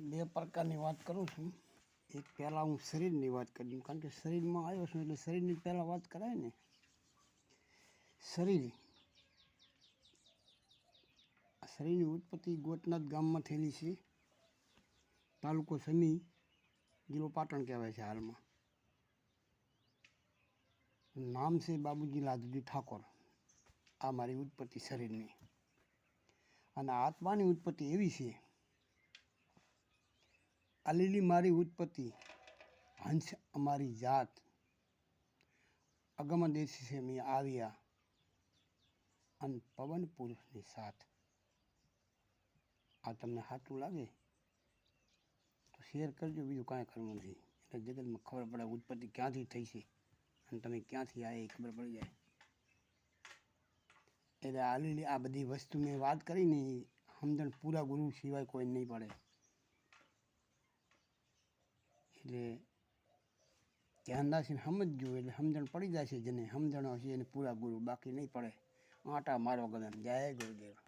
બે પ્રકારની વાત કરું છું. એક પહેલાં હું શરીરની વાત કરી દઉં, કારણ કે શરીરમાં આવ્યો છું એટલે શરીરની પહેલાં વાત કરાય ને. શરીરની ઉત્પત્તિ ગોટનાથ ગામમાં થયેલી છે. તાલુકો સમી, જિલ્લો પાટણ કહેવાય છે હાલમાં. નામ છે બાબુજી લાદુજી ઠાકોર. આ મારી ઉત્પત્તિ શરીરની. અને આત્માની ઉત્પત્તિ એવી છે, આલેલી મારી ઉત્પત્તિ હંસ અમારી જાત, અગમ દેશી છે મેં આવ્યા અને પવન પુરુષની સાથ. આ તમને સાચું લાગે તો શેર કરજો, બીજું કાંઈ કરવું નથી. એટલે જગતમાં ખબર પડે ઉત્પત્તિ ક્યાંથી થઈ છે અને તમે ક્યાંથી આવ્યા એ ખબર પડી જાય. એટલે આલેલી આ બધી વસ્તુ મેં વાત કરીને સમજણ પૂરા ગુરુ સિવાય કોઈ નહીં પડે. એટલે ધ્યાન રાખીને સમજજો, એટલે સમજણ પડી જાય છે. જેને સમજણ હશે એને પૂરા ગુરુ, બાકી નહીં પડે. આટા મારો ગગન. જય ગુરુદેવ.